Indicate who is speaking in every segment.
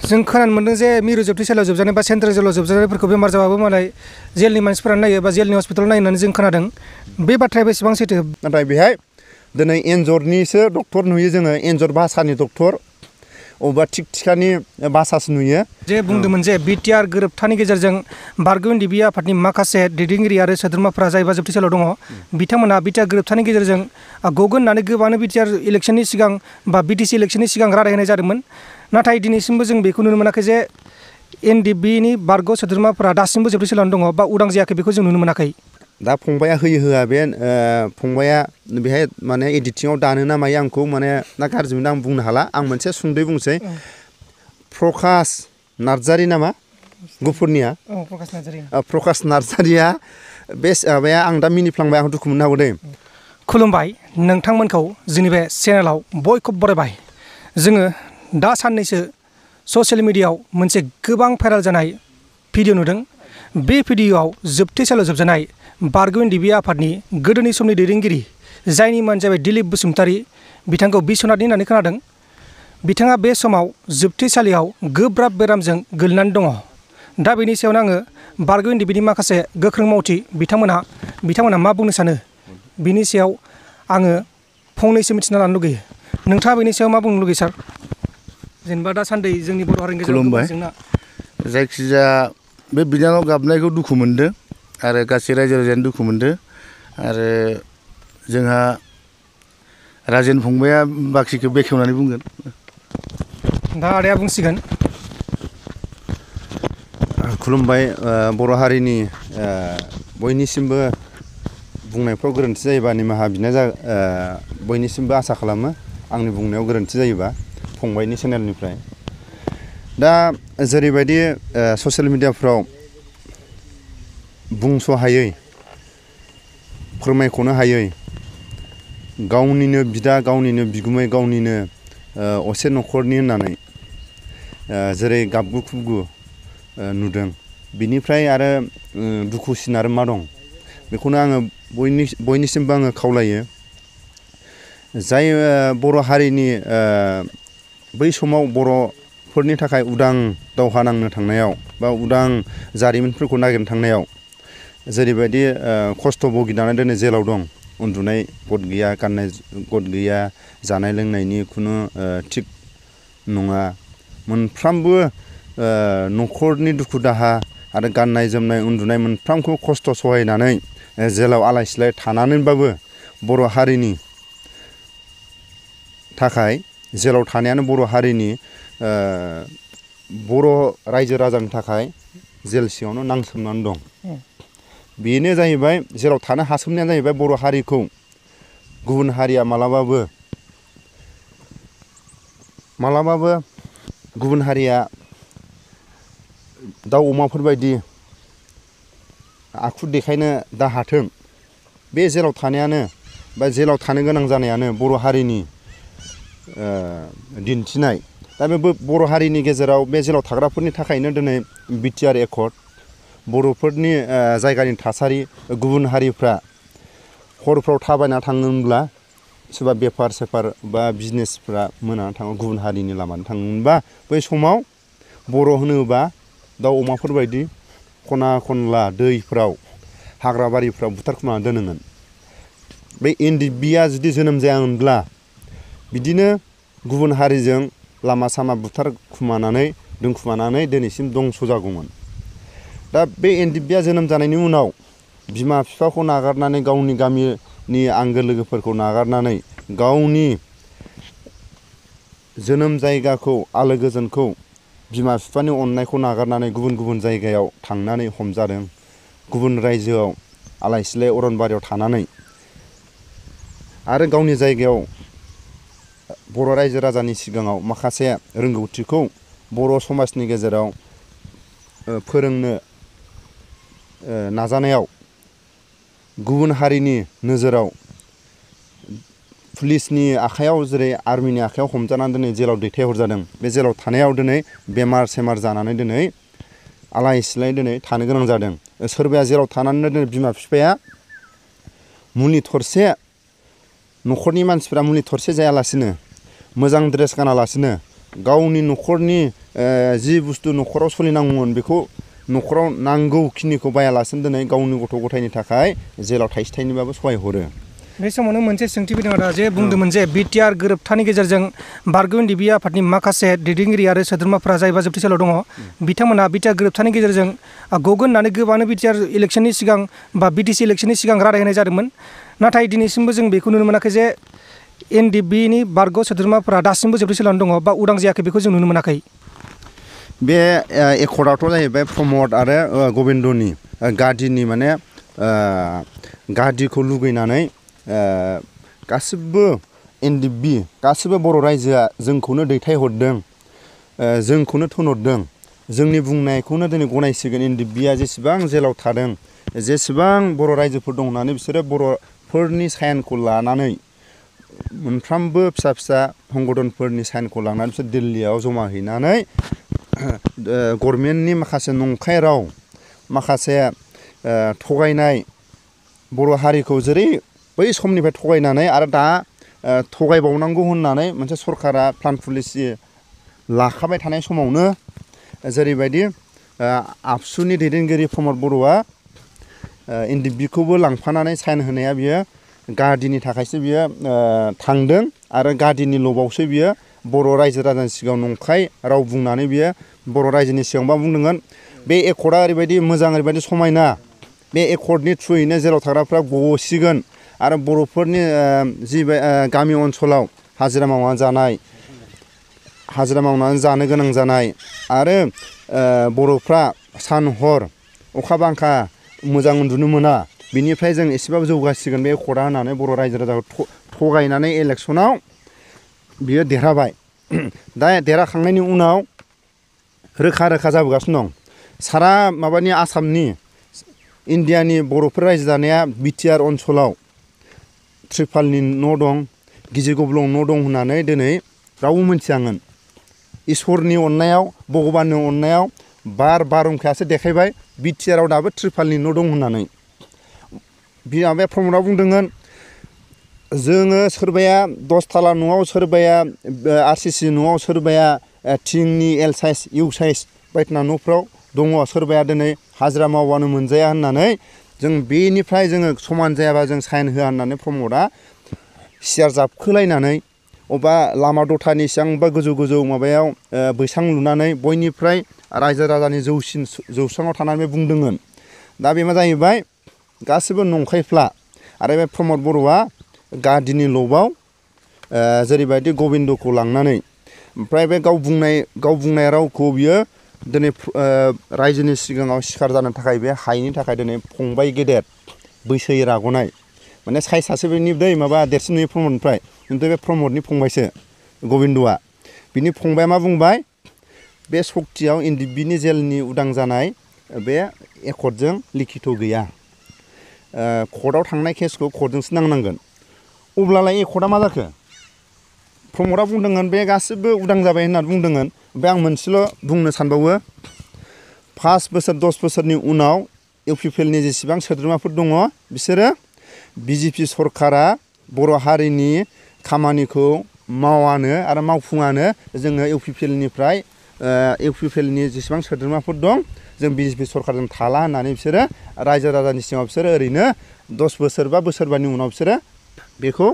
Speaker 1: जों खोनानो मोनदों जे मिरु जोबथेसालियाव जोबजानाय बा सेन्ट्रेल जेलाव जोबजानायफोरखौ बेमार जाबाबो मालाय जेलनि मानसिफोरा नायो बा जेलनि हस्पिटालाव नायो होननानै जों खोनादों बे बाथ्राया बेसेबां सैथो?
Speaker 2: नाथाय बेहाय दिनै एन्जरनिसो डक्टर नुयो जोङो, एन्जर भाषानि डक्टर, अबेबा थिक थिखानि भाषासो नुयो।
Speaker 1: जे बुंदोंमोन जे बिटिआर गोरोबथानि गेजेरजों बारग' एनडिएफबि आफादनि माखासे दैदेनगिरि आरो सोद्रोमाफोरा जायबा जोबथेसालियाव दङ बिथांमोना बिटिआर गोरोबथानि गेजेरजों गगोन होननानै गोबाङानो बिटिआर इलेक्सननि सिगां बा बिटिसि इलेक्सननि सिगां रादाय होनाय जादोंमोन। नाथाय दिनैसिमबो जों बेखौ नुनो मोनाखै जे एनडिएफबिनि बारग' सोद्रोमाफोरा दासिमबो जोबथेसालियाव दङ बा उदां जायाखै, बेखौ जों नुनो मोनाखै।
Speaker 2: दा फंबाया होयो होआ बे फंबाया बेहाय माने एडिटिंआव दानो ना मायो आंखौ माने ना गाज्रि मोनो आं बुंनो हाला। आं मोनसे सुंद'यै बुंसै। प्रकाश नार्जारि नामा गुफुरनिया? प्रकाश नार्जारिया बे माबाया आं दा मिनिफ्लांबाय, आं दुखु मोननो हागौ दे।
Speaker 1: खुलुमबाय नोंथांमोनखौ जोंनि बे चेनेलाव बयखौबो बरायबाय। जोङो दा साननैसो ससियेल मिडियायाव मोनसे गोबां भाइराल जानाय भिडिअ नुदों। बे भिडिअआव जोबथेसालियाव जोबजानाय बारग' एनडिएफबि आफादनि गोदोनि समनि दैदेनगिरि जायनि मुङानो जाबाय दिलीप बसुमतारी, बिथांखौ बिस्वनाथनि होननानै खोनादों। बिथाङा बे समाव जोबथेसालियाव गोब्राब बेरामजों गोलैनानै दङ। दा बेनि सायावनो आङो बारग' एनडिएफबिनि माखासे गोख्रों मावथि बिथांमोनहा मा बुंनो सानो बिनि सायाव आङो फंनैसो मिथिना लानो लुगैयो। नोंथाङा बेनि सायाव मा बुंनो लुगैयो सार? जेनेबा दासान्दि जोंनि बर' हारिनि गेजेराव गोबां जेंना।
Speaker 3: जायखिजाया बे बिनानाव गाबनायखौ दुखु मोनदों आरो गासै रायजो राजायानो दुखु मोनदों। आरो जोंहा राजेन फंबाया बाखिखौ बेखेवनानै बुंगोन।
Speaker 1: दा आदाया बुंसिगोन।
Speaker 2: खुलुमबाय। बर' हारिनि बयनिसिमबो बुंनायफ्राव गोरोन्थि जायोबा निमाहा बिनाय बयनिसिमबो आसा खालामो आंनि बुंनायाव गोरोन्थि जायोबा फंबायनि चेनेलनिफ्राय। दा जेरैबायदि ससियेल मिडियाफ्राव बुंस' हायै, फोरमायख'नो हायै, गावनिनो बिदा, गावनिनो बिगुमै, गावनिनो असे न'खरनि होननानै जेरै गाबगु खुबगु नुदों, बिनिफ्राय आरो दुखुसिन आरो मा दं? बेखौनो आङो बयनिसिमबो आङो खावलायो। जाय बर' हारिनि बै समाव बर'फोरनि थाखाय उदां दावहा नांनो थांनायाव बा उदां जारिमिनफोरखौ नागिरनो थांनायाव जेरैबायदि खस्थ' भुगिनानै दिनै जेलाव दं, उन्दुनाय गद गैया, गाननाय गद गैया, जानाय लोंनायनि खुनु थिग नङा, मोनफ्रामबो न'खरनि दुखु दाहा आरो गाननाय जोमनाय उन्दुनाय मोनफ्रामखौ खस्थ' सहायनानै जेलाव आलाय सिलाय थानानैबाबो बर' हारिनि थाखाय जेलाव थानायानो बर' हारिनि बर' रायजो राजानि थाखाय जेल सिङावनो नांसोमनानै दं। बेनो जाहैबाय जेराव थानो हासोमनायानो जाहैबाय बर' हारिखौ गुबुन हारिया मालाबाबो गुबुन हारिया दाउ अमाफोरबायदि आखु देखायनो दा हाथों। बे जेलाव थानायानो बा जेलाव थानो गोनां जानायानो बर' हारिनि दिन्थिनाय। दा बे बर' हारिनि गेजेराव बे जेलाव थाग्राफोरनि थाखायनो दिनै बिटिआर एकर्ड, बर'फोरनि जायगानि थासारि, गुबुन हारिफ्रा हरफ्राव थाबायना थाङोमोनब्ला सोरबा बेफार सेफार बा बिजनेसफ्रा मोनानानै थाङो गुबुन हारिनि लामाजों थाङोमोनबा बै समाव बर' होनोबा दाउ अमाफोरबायदि खना खनला दैफ्राव हाग्रा बारिफ्राव बुथारखुमाना दोनोमोन। बे एनडिएफबिआ जुदि जोनोम जायामोनब्ला बिदिनो गुबुन हारिजों लामा सामा बुथारखुमानानै दोनखुमानानै दिनैसिम दंस' जागौमोन। दा बे एनडिएफबिआ जोनोम जानायनि उनाव बिमा बिफाखौ नागारनानै, गावनि गामिनि आंगो लोगोफोरखौ नागारनानै, गावनि जोनोम जायगाखौ आलो गोजोनखौ, बिमा बिफानि अननायखौ नागारनानै गुबुन गुबुन जायगायाव थांनानै हमजादों। गुबुन रायजोआव आलाय सिलाय अरनबारियाव थानानै आरो गावनि जायगायाव बर' रायजो राजानि सिगाङाव माखासे रोंगौथिखौ बर' समाजनि गेजेराव फोरोंनो नाजानायाव गुबुन हारिनि नोजोराव पुलिसनि आखायाव, जेरै आर्मिनि आखायाव हमजानानै दिनै जेलाव दैथायहरजादों। बे जेलाव थानायाव दिनै बेमार सेमार जानानै दिनै आलाय सिलाय दिनै थानो गोनां जादों। सोरबाया जेलाव थानानैनो दिनै बिमा बिफाया मुलि थरसे, न'खरनि मानसिफ्रा मुलि थरसे जायालासिनो, मोजां ड्रेस गानालासिनो गावनि न'खरनि जि बुस्थु न'खराव सोलिनांगौमोन बेखौ न'खराव नांगौखिनिखौ बायालासिनो दिनै गावनि गथ' गथायनि थाखाय जेलाव थाइसे थाइनैबाबो सहाय हरो।
Speaker 1: बे समावनो मोनसे सोंथि फैदों आदा जे बुंदोंमोन जे बिटिआर गोरोबथानि गेजेरजों बारग' एनडिएफबि आफादनि माखासे दैदेनगिरि आरो सोद्रोमाफोरा जायबा जोबथेसालियाव दङ बिथांमोना बिटिआर गोरोबथानि गेजेरजों गगोन होननानै गोबाङानो बिटिआर इलेक्सननि सिगां बा बिटिसि इलेक्सननि सिगां रादाय होनाय जादोंमोन। नाथाय दिनैसिमबो जों बेखौ नुनो मोनाखै जे एनडिएफबिनि बारग' सोद्रोमाफोरा दासिमबो जोबथेसालियाव दङ बा उदां जायाखै बेखौ जों नुनो मोनाखै।
Speaker 2: बे एकर्डआथ' जाहैबाय प्रमद आरो गबिन्दनि गादिनि माने गादिखौ लुगैनानै गासिबो एनडिएफबि गासिबो बर' रायजोआ जोंखौनो दैथायहरदों, जोंखौनो थोनहरदों, जोंनि बुंनायखौनो दिनै गनायसिगोन। एनडिएफबिआ जेसेबां जेलाव थादों जेसेबां बर' रायजोफोर दं होननानै बिसोरो बर'फोरनि साइनखौ लानानै मोनफ्रोमबो फिसा फिसा संगठनफोरनि साइनखौ लानानै बिसोर दिल्लीयाव जमा हैनानै गभर्नमेन्टनि माखासे नंखाय राव, माखासे थगायनाय बर' हारिखौ जेरै बै समनिफ्राय थगायनानै आरो दा थगायबावनांगौ होननानै मोनसे सरकारा प्लान पलिसि लाखाबाय थानाय समावनो जेरैबायदि आबसुनि दैदेनगिरि प्रमद बर'आ एनडिएफबिखौबो लांफानानै साइन होनाया बियो गादिनि थाखायसो बियो थांदों आरो गादिनि लबावसो बियो बर' रायजो राजानि सिगाङाव नंखाय राव बुंनानै बियो बर' रायजोनि सिगाङाव बुंदोंमोन बे एकर्डआ ओरैबायदि मोजां, ओरैबायदि समायना, बे एकर्डनि थ्रुयैनो जेराव थाग्राफ्रा गसिगोन आरो बर'फोरनि जि गामि ओनसोलाव हाजिरा मावनानै जानो गोनां जानाय आरो बर'फ्रा सान हर अखा बांखा मोजां उन्दुनो मोना, बिनिफ्राय जों एसेबाबो जौगासिगोन बे एकर्डआ होननानै बर' रायजो राजाखौ थगायनानै इलेक्सनाव बियो देरहाबाय। दा देरहाखांनायनि उनाव रोखा रोखा जाबोगासिनो दं सारा माबानि आसामनि इण्डियानि बर'फोर रायजो जानाया बिटिआर ओनसोलाव त्रिपालनि न' दं, गिजि गब्लं न' दं होननानै दिनै रावबो मिथियामोन। इसोरनि अननायाव, भगबाननि अननायाव बारहुंखायासो देखायबाय बिटिआराव दाबो त्रिपालनि न' दं होननानै। बे प्रमदआ बुंदोंमोन जोङो सोरबाया 10 थाला न'आव, सोरबाया आरसिसि न'आव, सोरबाया थिंनि एल साइज इउ साइज बायदिना न'फ्राव दङ, सोरबाया दिनै हाजिरा मावबानो मोनजाया होननानै जों बेनिफ्राय जोङो समान जायाबा जों साइन होआ होननानै प्रमदआ सियार जाबखोलायनानै अबेबा लामा दथानि सिगांबा गोजौ गोजौ माबायाव बैसां लुनानै बयनिफ्राय रायजो राजानि जौस्राङाव थानानै बुंदोंमोन। दा बे मा जाहैबाय गासिबो नंखायफ्ला। आरो बे प्रमद बर'आ गादिनि लबाव जेरैबायदि गबिन्दखौ लांनानै ओमफ्राय बे गाव बुंनाय रावखौ बियो दिनै रायजोनि सिगाङाव सिखार जानो थाखाय बे हायैनि थाखाय दिनै फंबाय गेदेर बैसोयै राग'नाय माने साइज सासे बेनि दै माबा देरसिन नुयो प्रमदनिफ्राय, खिन्थु बे प्रमदनि फंबायसो गबिन्दआ। बिनि फंबाया मा बुंबाय बे सक्तियाव एनडिएफबिनि जेलनि उदां जानाय बे एकर्डजों लिखित गैया, कर्टआव थांनाय केसखौ कर्टजोंसो नांनांगोन। अब्लालाय एकर्डआ मा जाखो? प्रमदआ बुंदोंमोन बे गासिबो उदां जाबाय होननानै बुंदोंमोन। ओमफ्राय आं मोनसेल' बुंनो सानबावो 5 बोसोर 10 बोसोरनि उनाव इउपिपिएलनि जेसेबां सोद्रोमाफोर दङ बिसोरो बिजेपि सरकारा बर' हारिनि खामानिखौ मावानो आरो मावफुङानो जोङो इउपिपिएलनिफ्राय इउपिपिएलनि जेसेबां सोद्रोमाफोर दं जों बिजेपि सरकारजों थाला होननानै बिसोरो रायजो राजानि सिगाङाव बिसोरो ओरैनो 10 बोसोर बा बोसोरबानि उनाव बिसोरो बेखौ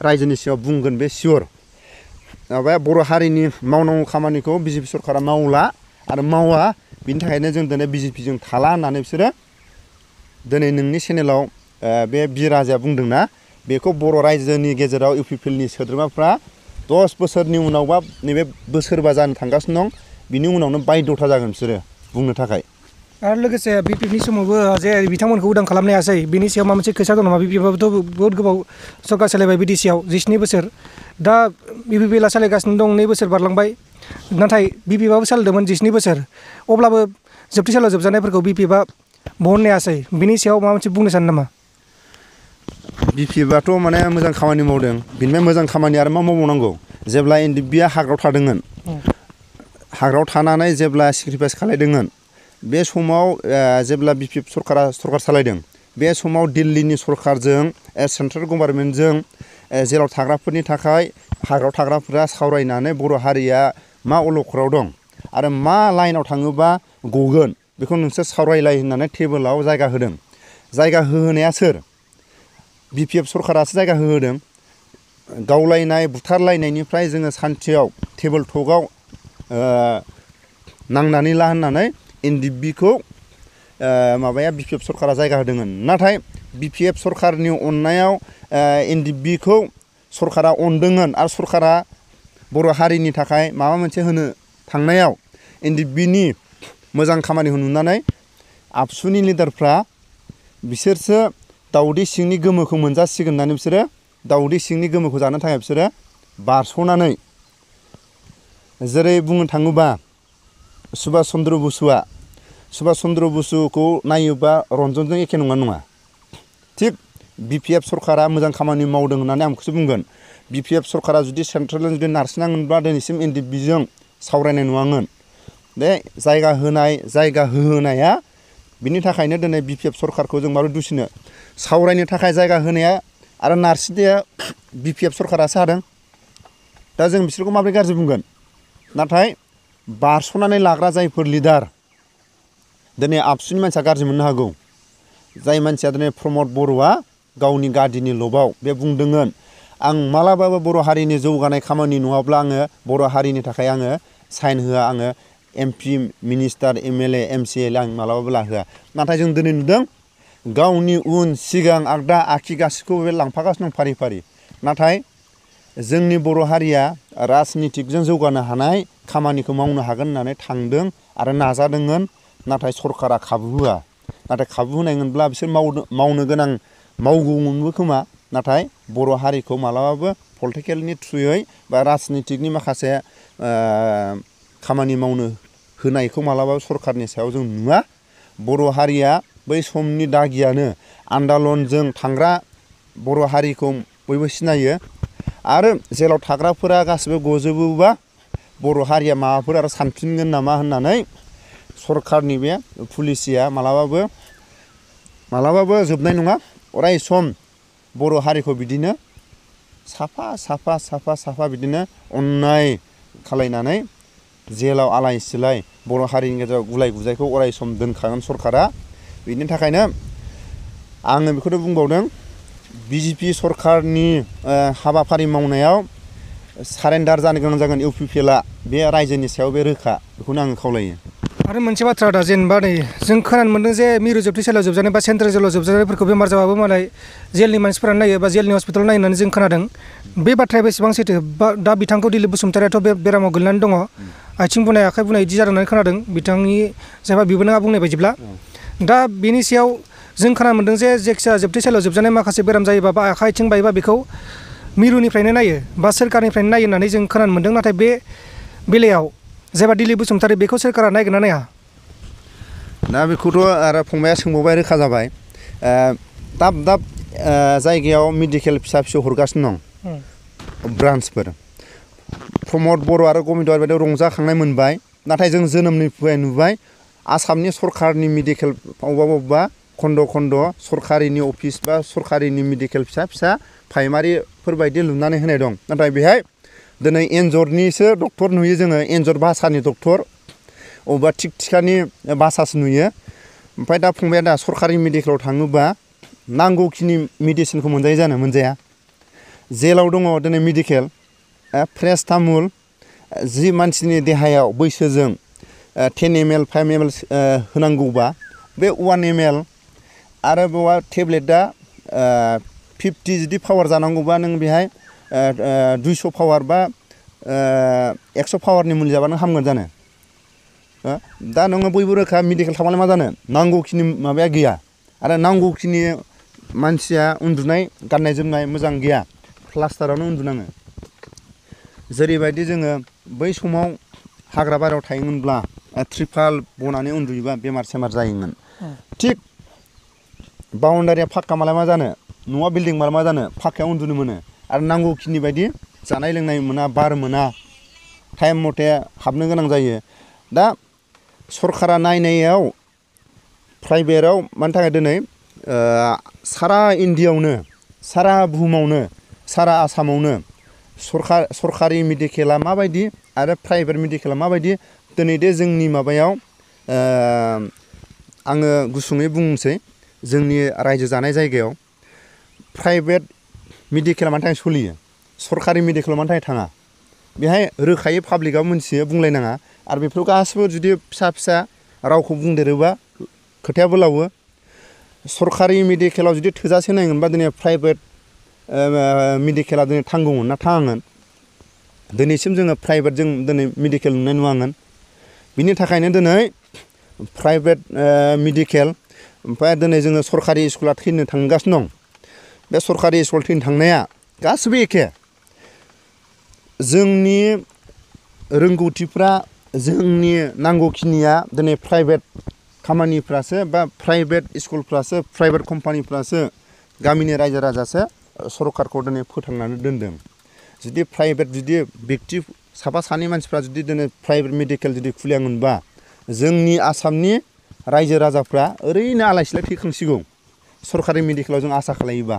Speaker 2: रायजोनि सिगाङाव बुंगोन बे सियर। माबाया बर' हारिनि मावनांगौ खामानिखौ बिजेपि सरकारा मावला आरो मावा, बिनि थाखायनो जों दिनै बिजेपिजों थाला होननानै बिसोरो दिनै नोंनि चेनेलाव बे बिराजाया बुंदोंना बेखौ बर' रायजोनि गेजेराव इउपिपिएलनि सोद्रोमाफ्रा 10 बोसोरनि उनाव बा नैबे बोसोरबा जानो थांगासिनो दं, बिनि उनावनो बायध'था जागोन बिसोरो बुंनो थाखाय।
Speaker 1: आरो लोगोसे बिपिएफनि समावबो जे बिथांमोनखौ उदां खालामनो हायासै बिनि सायाव माबा मोनसे खोथा दं नामा? बिपिएफआबोथ' बहुत गोबाव सरकार सालायबाय बिटिसिआव 17 बोसोर, दा बिपिएलआ सालायगासिनो दं 2 बोसोर बारलांबाय, नाथाय बिपिएफआबो सालायदोंमोन 17 बोसोर, अब्लाबो जोबथेसालियाव जोबजानायफोरखौ बिपिएफआ बहननो हायासै, बिनि सायाव माबा मोनसे बुंनो सानो नामा?
Speaker 2: बिपिएफआथ' माने मोजां खामानि मावदों, बिनिफ्राय मोजां खामानि आरो मा मावबावनांगौ? जेब्ला एनडिएफबिआ हाग्रायाव थादोंमोन, हाग्रायाव थानानै जेब्ला सेक्रिफाइस खालायदोंमोन, बे समाव जेब्ला बिपिएफ सरकार सालायदों बे समाव दिल्लीनि सरकारजों सेन्ट्रेल गभर्नमेन्टजों जेराव थाग्राफोरनि थाखाय हाग्रायाव थाग्राफोरा सावरायनानै बर' हारिया मा अलखराव दं आरो मा लाइनाव थाङोबा गगोन बेखौ नोंसोर सावरायलाय होननानै टेबोलाव जायगा होदों। जायगा होहोनाया सोर? BPF सरकारासो जायगा होहोदों। गावलायनाय बुथारलायनायनिफ्राय जोङो सान्थियाव टेबोल टकआव नांनानै ला होननानै NDFBखौ माबाया BPF सरकारा जायगा होदोंमोन। नाथाय BPF सरकारनि अननायाव NDFBखौ सरकारा अनदोंमोन आरो सरकारा बर' हारिनि थाखाय माबा मोनसे होनो थांनायाव NDFBनि मोजां खामानिखौ नुनानै आबसुनि लिडारफ्रा बिसोरसो दाउदै सिंनि गोमोखौ मोनजासिगोन होननानै बिसोरो दाउदै सिंनि गोमोखौ जानो थाखाय बिसोरो बारस'नानै, जेरै बुंनो थाङोबा सुभाष चन्द्र बसुखौ नायोबा रन्जनजों एखे नङा। थिग BPF सरकारा मोजां खामानि मावदों होननानै आं बेखौसो बुंगोन। BPF सरकारा जुदि सेन्ट्रेलजों जुदि नारसिनांगोनब्ला दिनैसिम NDFBजों सावरायनाय नङामोन। बे जायगा होहोनाया बिनि थाखायनो दिनै BPF सरकारखौ जों माबोरै दुसिनो, सावरायनो थाखाय जायगा होनाया आरो नारसिननाया BPF सरकारासो हादों। दा जों बिसोरखौ माबोरै गाज्रि बुंगोन? नाथाय बारस'नानै लाग्रा जायफोर लिडार, दिनै आबसुनि मानसिया गाज्रि मोननो हागौ। जाय मानसिया दिनै प्रमद बर'आ गावनि गादिनि लबाव बे बुंदोंमोन, आं मालाबाबो बर' हारिनि जौगानाय खामानि नङाब्ला आङो बर' हारिनि थाखाय आङो साइन होआ, आङो MP मिनिस्टार MLA MCA आं मालाबाबो लाहोआ। नाथाय जों दिनै नुदों गावनि उन सिगां आगदा आखि गासिखौबो बे लांफागासिनो दं फारि फारि। नाथाय जोंनि बर' हारिया राजनितिकजों जौगानो हानाय खामानिखौ मावनो हागोन होननानै थांदों आरो नाजादोंमोन। नाथाय सरकारा खाबु होआ। नाथाय खाबु होनायमोनब्ला बिसोर मावनो गोनां मावगौमोनबो खोमा। नाथाय बर' हारिखौ मालाबाबो पलिटिकेलनि थ्रुयै बा राजनितिकनि माखासे खामानि मावनो होनायखौ मालाबाबो सरकारनि सायाव जों नुवा। बर' हारिया बै समनि दागियानो आन्दालनजों थांग्रा बर' हारिखौ बयबो सिनायो। आरो जेलाव थाग्राफोरा गासिबो गजोबोबा बर' हारिया माबाफोर आरो सानफिनगोन नामा होननानै सरकारनि बे पलिसिया मालाबाबो जोबनाय नङा। अराय सम बर' हारिखौ बिदिनो साफा बिदिनो अन्याय खालायनानै जेलाव आलाय सिलाय बर' हारिनि गेजेराव गुलाय गुजायखौ अराय सम दोनखागोन सरकारा। बिनि थाखायनो आङो बेखौनो बुंबावदों, BJP सरकारनि हाबाफारि मावनायाव सारेन्डार जानो गोनां जागोन UPPLआ बे रायजोनि सायाव बे रोखा। बेखौनो आङो खावलायो।
Speaker 1: आरो मोनसे बाथ्रा दा जेनेबा नै जों खोनानो मोन्दों जे मिरु जोबथेसालियाव जोबजानाय बा सेन्ट्रेल जेलाव जोबजानायफोरखौ बेमार जाबाबो मालाय जेलनि मानसिफोरानो नायो बा जेलनि हस्पिटालाव नायो होननानै जों खोनादों। बे बाथ्राया बेसेबां सैथो? दा बिथांखौ दिलिप बसुमतारियाथ' बे बेरामाव गोलैनानै दङ, आथिं बुनाय आखाइ बुनाय बिदि जादों होननानै खोनादों बिथांनि जायबा बिबोनाङा बुंनाय बायदिब्ला। दा बेनि सायाव जों खोनानो मोन्दों जे जायखिजाया जोबथेसालियाव जोबजानाय माखासे बेराम जायोबा बा आखाइ आथिं बायोबा बेखौ मिरुनिफ्रायनो नायो बा सोरखारनिफ्रायनो नायो होननानै जों खोनानो मोन्दों। नाथाय बे बेलायाव जायबा दिलिप बसुमतारि बेखौ सोरखारा नायगोन ना नाया?
Speaker 2: दा बेखौथ' आरो फंबाया सोंबावबाय, रोखा जाबाय। दाब जायगायाव मेडिकेल फिसा फिसौ हरगासिनो दं ब्रान्सफोर। प्रमद बर' आरो गबिन्द बायदि रंजाखांनाय मोनबाय। नाथाय जों जोनोमनिफ्राय नुबाय आसामनि सरकारनि मेडिकेल अबेबा खन्द' सरकारिनि अफिस बा सरकारिनि मेडिकेल फिसा प्राइमारिफोर बायदि लुनानै होनाय दं। नाथाय बेहाय दिनै एन्जरनिसो डक्टर नुयो जोङो, एन्जर भाषानि डक्टर, अबेबा थिखानि भाषासो नुयो। ओमफ्राय दा फंबाया दा सरकारि मेडिकेलाव थाङोबा नांगौखिनि मेडिसिनखौ मोनजाया। जेलाव दङ दिनै मेडिकेल फ्रेस तामुल, जि मानसिनि देहायाव बैसोजों 10 ml 5 ml होनांगौबा बे 1 ml आरो बेवा टेब्लेटआ 50 जुदि पावार जानांगौबा नों बेहाय 200 पावार बा 100 पावारनि मुलि जाबा नों हामगोन जानो? दा नोङो बयबो रोखा मेडिकेल थांबालाय मा जानो? नांगौखिनि माबाया गैया आरो नांगौखिनि मानसिया उन्दुनाय गाननाय जोमनाय मोजां गैया, प्लास्टारावनो उन्दुनाङो। जेरैबायदि जोङो बै समाव हाग्रा बारियाव थायोमोनब्ला त्रिपाल बनानै उन्दुयोबा बेमार सेमार जायोमोन। थिग बाउन्डारिया फाक्का मालाय मा जानो? न'आ बिल्डिं मालाय मा जानो? फाक्कायाव उन्दुनो मोनो आरो नांगौखिनि बायदि जानाय लोंनाय मोना, बार मोना, टाइम मथे हाबनो गोनां जायो। दा सरकारा नायनायाव प्राइभेटआव मानि थाखाय दिनै सारा इण्डियाआवनो, सारा बुहुमावनो, सारा आसामावनो सरकारि मेडिकेला माबायदि आरो प्राइभेट मेडिकेला माबायदि दिनै दे जोंनि माबायाव आङो गुसुङै बुंनोसै जोंनि रायजो जानाय जायगायाव प्राइभेट मेडिकेला मानि थाखाय सोलियो सरकारि मेडिकेलाव मानि थाखाय थाङा बेहाय रोखायै पाब्लिकआव मोनथियो बुंलायनाङा आरो बेफोर गासिबो जुदि फिसा फिसा रावखौ बुंदेरोबा खोथायाबो लावो सरकारि मेडिकेलाव जुदि थोजासे नायगोनबा दिनै प्राइभेट मेडिकेला दिनै थांगौमोन ना थाङामोन दिनैसिम जोङो प्राइभेट जों दिनै मेडिकेल नुनाय नुवामोन बिनि थाखायनो दिनै प्राइभेट मेडिकेल ओमफ्राय दिनै जोङो सरकारि स्कुला थैनो थांगासिनो दं बे सरकारि स्कुल थैनो थांनाया गासिबो एखे जोंनि रोंगौथिफ्रा जोंनि नांगौखिनिया दिनै प्राइभेट खामानिफ्रासो बा प्राइभेट स्कुलफ्रासो प्राइभेट कम्पानिफ्रासो गामिनि रायजो राजासो सरकारखौ दिनै फोथांनानै दोनदों जुदि प्राइभेट जुदि बेक्ति साफा सानै मानसिफ्रा जुदि दिनै प्राइभेट मेडिकेल जुदि खुलियामोनबा जोंनि आसामनि रायजो राजाफ्रा ओरैनो आलाय सिलाय थैखांसिगौ सरकारि मेडिकेलाव जों आसा खालायोबा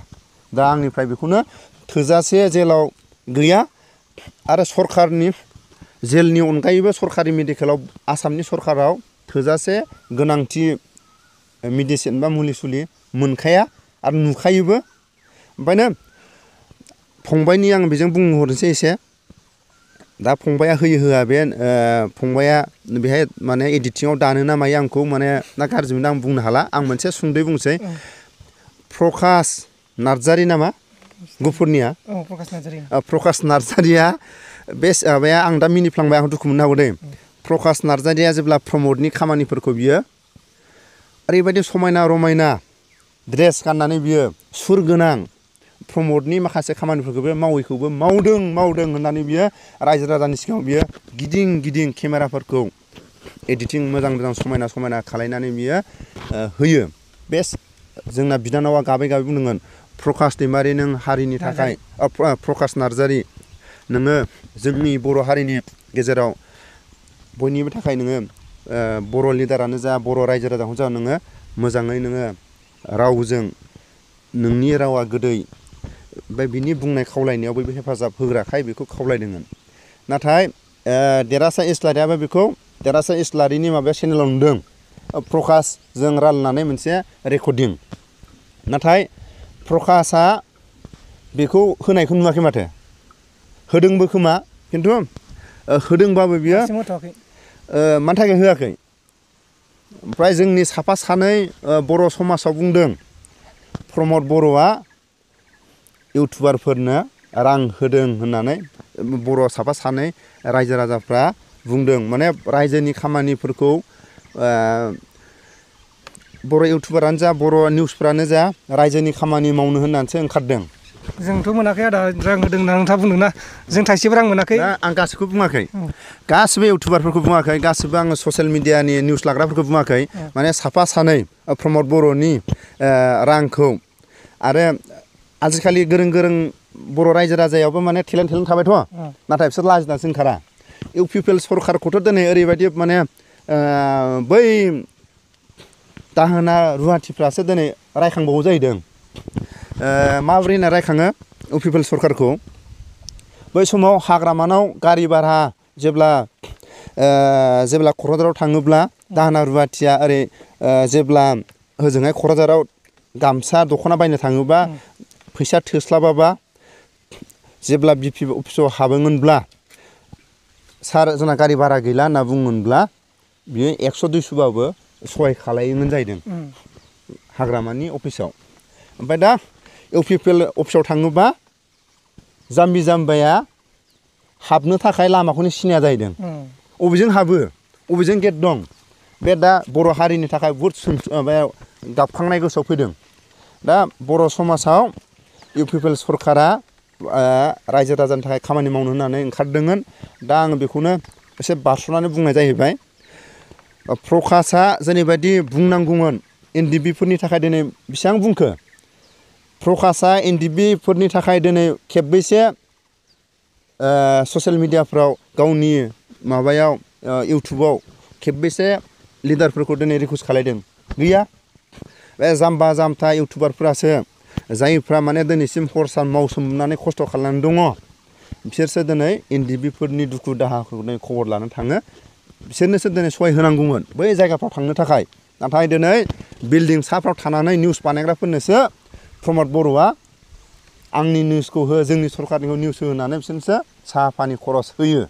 Speaker 2: दा आंनिफ्राय बेखौनो थोजासे जेलाव गैया आरो सरकारनि जेलनि अनगायैबो सरकारि मेडिकेलाव आसामनि सरकाराव थोजासे गोनांथि मेडिसिन बा मुलि सुलि मोनखाया आरो नुखायोबो ओमफ्रायनो फंबायनि आं बेजों बुंहरनोसै एसे दा फंबाया होयो होआ बे फंबाया बेहाय माने एडिटिंआव दानो ना मायो आंखौ माने ना गाज्रि मोनो आं बुंनो हाला आं मोनसे सुंदयै बुंसै प्रकाश नार्जारि नामा गुफुरनिया प्रकाश नार्जारिया बे माबाया आं दा मिनिफ्लांबाय आं दुखु मोननो हागौ दे प्रकाश नार्जारिया जेब्ला प्रमदनि खामानिफोरखौ बियो ओरैबायदि समायना रमायना ड्रेस गाननानै बियो सुर गोनां प्रमदनि माखासे खामानिफोरखौ बे मावैखौबो मावदों होननानै बियो रायजो राजानि सिगाङाव बियो गिदिं केमेराफोरखौ एडिटिं मोजां समायना खालायनानै बियो होयो बे जोंना बिनानावा गाबै बुंदोंमोन प्रकाश दैमारि नों हारिनि थाखाय प्रकाश नार्जारि नोङो जोंनि बर' हारिनि गेजेराव बयनिबो थाखाय नोङो बर' लिडारानो जा बर' रायजो राजाखौनो जा नोङो मोजाङै नोङो रावजों नोंनि रावा गोदै ओमफ्राय बिनि बुंनाय खावलायनायाव बयबो हेफाजाब होग्राखाय बेखौ खावलायदोंमोन नाथाय देरासा इस्लारियाबो बेखौ देरासा इस्लारिनि माबाया चेनेलाव नुदों प्रकाशजों रायलायनानै मोनसे रेकर्डिं नाथाय प्रकाशआ बेखौ होनायखौ नुवाखै माथो होदोंबो खोमा खिन्थु होदोंबाबो बियो मानि थाखाय होआखै ओमफ्राय जोंनि साफा सानै बर' समाजाव बुंदों प्रमद बर'आ इउटुबारफोरनो रां होदों होननानै बर' साफा सानै रायजो राजाफ्रा बुंदों माने रायजोनि खामानिफोरखौ बर' इउटुबारानो जा बर' निउसफ्रानो जा रायजोनि खामानि मावनो होननानैसो ओंखारदों
Speaker 1: जोंथ' मोनाखै आदा रां होदों होनना नोंथाङा बुंदोंना जों थाइसेबो रां मोनाखै
Speaker 2: आं गासैखौबो बुङाखै गासिबो इउटुबारफोरखौ बुङाखै गासिबो आङो ससियेल मिडियानि निउस लाग्राफोरखौ बुङाखै माने साफा सानै प्रमद बर'नि रांखौ आरो आजिखालि गोरों बर' रायजो राजायावबो माने टेलेन्ट थाबायथ' नाथाय बिसोर लाजिनासो ओंखारा इउ पि पि एल सरकारखौथ' दिनै ओरैबायदि माने बै दाहोना रुवाथिफ्रासो दिनै रायखांबावो जाहैदों माबोरै होनना रायखाङो इउ पि पि एल सरकारखौ बै समाव हाग्रामानाव गारि भारा जेब्ला क'क्राझाराव थाङोब्ला दाहोना रुवाथिया ओरै जेब्ला होजोंहाय क'क्राझाराव गामसा दख'ना बायनो थाङोबा फैसा थोस्लाबाबा जेब्ला बि पि अफिसाव हाबोमोनब्ला सार जोंना गारि भारा गैला होनना बुङोमोनब्ला बियो 100-200बाबो सहाय खालायोमोन जाहैदों हाग्रामानि अफिसाव ओमफ्राय दा इउ पि पि एल अफिसाव थाङोबा जाम्बि जाम्बाया हाबनो थाखाय लामाखौनो सिनाया जाहैदों अबेजों हाबो अबेजों गेट दं बे दा बर' हारिनि थाखाय बहुद माबायाव गाबखांनाय गोसोआव फैदों दा बर' समाजाव इउ पि पि एल सरकारा रायजो राजानि थाखाय खामानि मावनो होननानै ओंखारदोंमोन दा आङो बेखौनो एसे बारस'नानै बुंनाय जाहैबाय प्रकाशआ जेरैबायदि बुंनांगौमोन NDFB फोरनि थाखाय दिनै बेसेबां बुंखो प्रकाशआ NDFB फोरनि थाखाय दिनै खेबबैसे ससियेल मिडियाफ्राव गावनि माबायाव इउटुबाव खेबबैसे लिडारफोरखौ दिनै रिकुवेस्ट खालायदों गैया बे जाम्बा जाम्था इउटुबारफोरासो जायफ्रा माने दिनैसिम हर सान मावसोमनानै खस्थ' खालामनानै दङ बिसोरसो दिनै NDFBफोरनि दुखु दाहाखौ खबर लानो थाङो बिसोरनोसो दिनै सहाय होनांगौमोन बै जायगाफ्राव थांनो थाखाय नाथाय दिनै बिल्डिं साफ्राव थानानै निउस बानायग्राफोरनोसो प्रमद बर'आ आंनि निउसखौ हो जोंनि सरकारनिखौ निउस हो होननानै बिसोरनोसो साहा पानि खरस होयो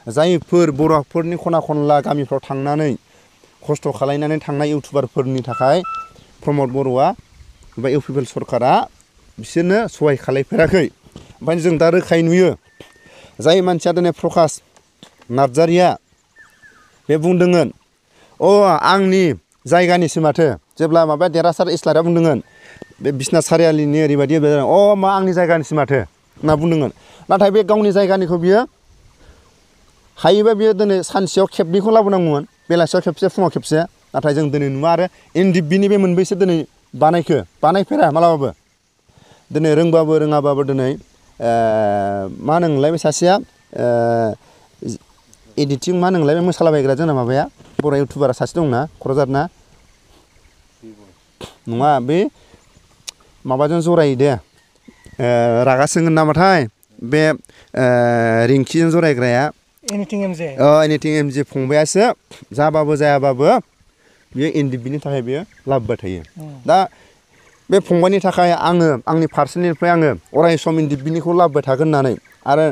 Speaker 2: जायफोर बर'फोरनि खना खनला गामिफ्राव थांनानै खस्थ' खालायनानै थांनाय इउटुबारफोरनि थाखाय प्रमद बर'आ बा इउपिपिएल सरकारा बिसोरनो सहाय खालायफेराखै ओमफ्राय जों दा रोखायै नुयो जाय मानसिया दिनै प्रकाश नार्जारिया बे बुंदोंमोन आंनि जायगानिसो माथो जेब्ला माबाया देरहासार इस्लारिया बुंदोंमोन बे बिसनाथ सारियालिनि ओरैबायदि मा आंनि जायगानिसो माथो होनना बुंदोंमोन नाथाय बे गावनि जायगानिखौ बियो हायोबा बियो दिनै सानसेयाव खेबनैखौ लाबोनांगौमोन बेलासियाव खेबसे फुङाव खेबसे नाथाय जों दिनै नुवा आरो NDFBनि बे मोनबैसो दिनै बानायफेरा मालाबाबो दिनै रोंबाबो रोङाबाबो दिनै मा होनोमोनलाय बे सासेया एडिटिं मा होनोमोनलाय बे मोसालाबायग्रा जोंना माबाया बर' इउटुबारा सासे दंना क'क्राझारना नङा बे माबाजों जरायो दे रागा जोंगोन नामाथाय बे रिंकिजों जरायग्राया एनिथिं एमजे फंबायासो जाबाबो जायाबाबो बियो NDFBनि थाखाय बियो लाबोबाय थायो दा बे फंबायनि थाखाय आङो आंनि फारसेनिफ्राय आङो अराय सम NDFBनिखौ लाबोबाय थागोन होननानै आरो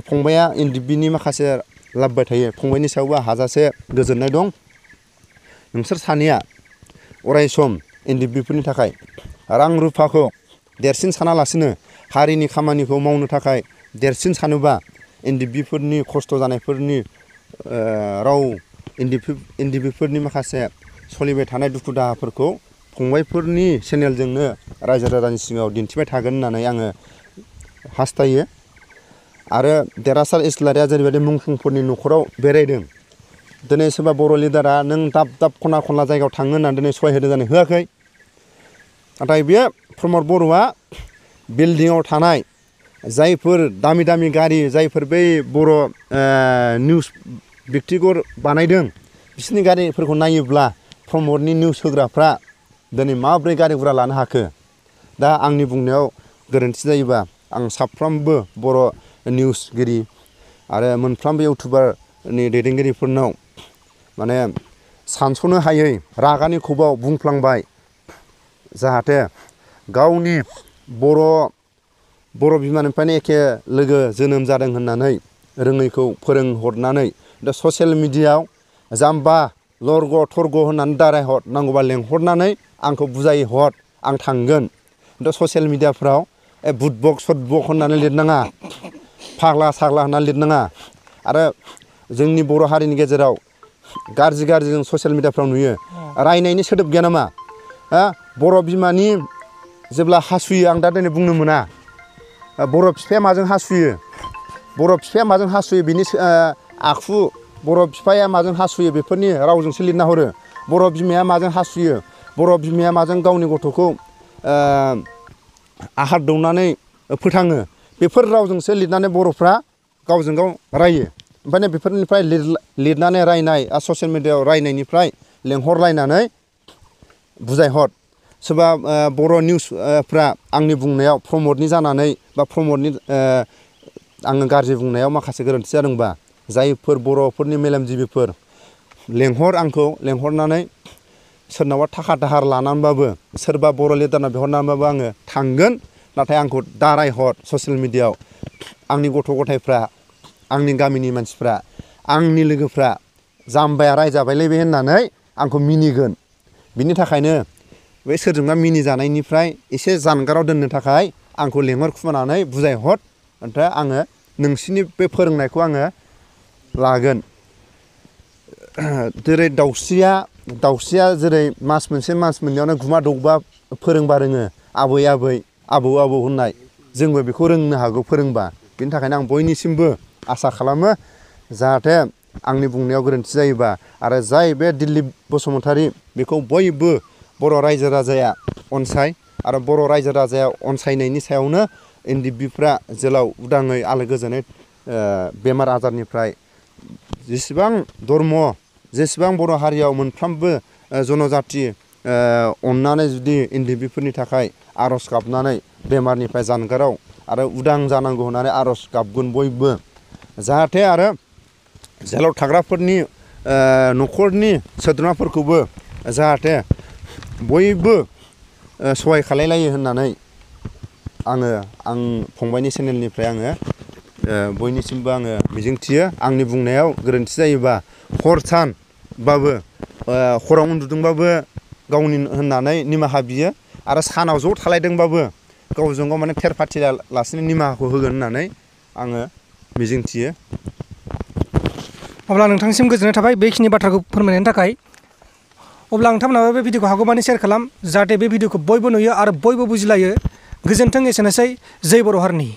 Speaker 2: फंबाया NDFBनि माखासे लाबोबाय थायो फंबायनि सायावबो हाजासे गोजोननाय दं नोंसोर सानैया अराय सम NDFBफोरनि थाखाय रां रुफाखौ देरसिन सानालासिनो हारिनि खामानिखौ मावनो थाखाय देरसिन सानोबा NDFBफोरनि खस्थ' जानायफोरनि राव NDFBफोरनि माखासे सोलिबाय थानाय दुखु दाहाफोरखौ फंबायफोरनि चेनेलजोंनो रायजो राजानि सिगाङाव दिन्थिबाय थागोन होननानै आङो हास्थायो आरो देरहासार इस्लारिया जेरैबायदि मुंख्लंफोरनि न'खराव बेरायदों दिनै सोरबा बर' लिडारा नों दाब दाब खना खनला जायगायाव थाङो होननानै दिनै सहाय होदों जानो होआखै नाथाय बे प्रमद बर'आ बिल्डिंआव थानाय जायफोर दामि दामि गारि जायफोर बै बर' निउस बिक्तिगर बानायदों बिसोरनि गारिफोरखौ नायोब्ला प्रमदनि निउस होग्राफ्रा दिनै माब्रै गारि गुरा लानो हाखो दा आंनि बुंनायाव गोरोन्थि जायोबा आं साफ्रोमबो बर' निउसगिरि आरो मोनफ्रोमबो इउटुबारनि दैदेनगिरिफोरनाव माने सानस'नो हायै रागानि खबाव बुंफ्लांबाय जाहाथे गावनि बर' बिमानिफ्रायनो एखे लोगो जोनोम जादों होननानै रोङैखौ फोरोंहरनानै दा ससियेल मिडियायाव जाम्बा लरग' थरग' होननानै दारायहर नांगौबा लेंहरनानै आंखौ बुजाय हर आं थांगोन दा ससियेल मिडियाफ्राव बुटबक सटबक होननानै लिरनाङा फाग्ला साग्ला होननानै लिरनाङा आरो जोंनि बर' हारिनि गेजेराव गाज्रि जों ससियेल मिडियाफ्राव नुयो रायनायनि सोदोब गैया नामा बर' बिमानि जेब्ला हासुयो आं दा दिनै बुंनो मोना बर' बिफाया माजों हासुयो बिनि आखु बर' बिफाया माजों हासुयो बेफोरनि रावजोंसो लिरना हरो बर' बिमाया माजों हासुयो बर' बिमाया माजों गावनि गथ'खौ आहार दौनानै फोथाङो बेफोर रावजोंसो लिरनानै बर'फ्रा गावजों गाव रायो ओमफ्राय बेफोरनिफ्राय लिरनानै रायनाय ससियेल मिडियायाव रायनायनिफ्राय लेंहरलायनानै बुजायहर सोरबा बर' निउसफ्रा आंनि बुंनायाव प्रमदनि जानानै बा प्रमदनि आङो गाज्रि बुंनायाव माखासे गोरोन्थि जादोंबा जायफोर बर'फोरनि मेलेमजिबिफोर आंखौ लेंहरनानै सोरनावबा थाखा दाहार लानानैबाबो सोरबा बर' लिडारनाव बिहरनानैबाबो आङो थांगोन नाथाय आंखौ दारायहर ससियेल मिडियायाव आंनि गथ' गथायफ्रा आंनि गामिनि मानसिफ्रा आंनि लोगोफ्रा जाम्बाया रायजाबायलै बे होननानै आंखौ मिनिगोन बिनि थाखायनो बे सोरजोंबा मिनिजानायनिफ्राय एसे जानगाराव दोननो थाखाय आंखौ लेंहरखुमानानै बुजायहर ओमफ्राय आङो नोंसिनि बे फोरोंनायखौ आङो लागोन जेरै दाउस्रिया जेरै मास मोनसे मास मोननैयावनो गुमा दौबा फोरोंबा रोङो आबौ होननाय जोंबो बेखौ रोंनो हागौ फोरोंबा बिनि थाखायनो आं बयनिसिमबो आसा खालामो जाहाथे आंनि बुंनायाव गोरोन्थि जायोबा आरो जाय बे दिलीप बसुमतारी बेखौ बयबो बर' रायजो राजाया अनसाय आरो बर' रायजो राजाया अनसायनायनि सायावनो NDFBफ्रा जेलाव उदाङै आलो गोजोनै बेमार आजारनिफ्राय जेसेबां धर्म जेसेबां बर' हारियाव मोनफ्रोमबो जनजाति अननानै जुदि NDFBफोरनि थाखाय आर'ज गाबनानै बेमारनिफ्राय जानगाराव आरो उदां जानांगौ होननानै आर'ज गाबगोन बयबो जाहाथे आरो जेलाव थाग्राफोरनि न'खरनि सोद्रोमाफोरखौबो जाहाथे बयबो सहाय खालायलायो होननानै आं फंबायनि चेनेलनिफ्राय आङो बयनिसिमबो आङो मिजिंथियो आंनि बुंनायाव गोरोन्थि जायोबा हर सानबाबो हराव उन्दुदोंबाबो गावनि होननानै निमाहा बियो आरो सानाव ज' थालायदोंबाबो गावजों गाव माने थेर फाथिलासिनो निमाहाखौ होगोन होननानै आङो मिजिंथियो।
Speaker 1: अब्ला नोंथांनिसिम गोजोननाय थाबाय बेखिनि बाथ्राखौ फोरमायनायनि थाखाय। अब्ला नोंथांमोनाबो बे भिडिअखौ हागौमानि शेयार खालाम जाहाथे बे भिडिअखौ बयबो नुयो आरो बयबो बुजिलायो। गोजोन्थों एसेनोसै जै बर' हारिनि।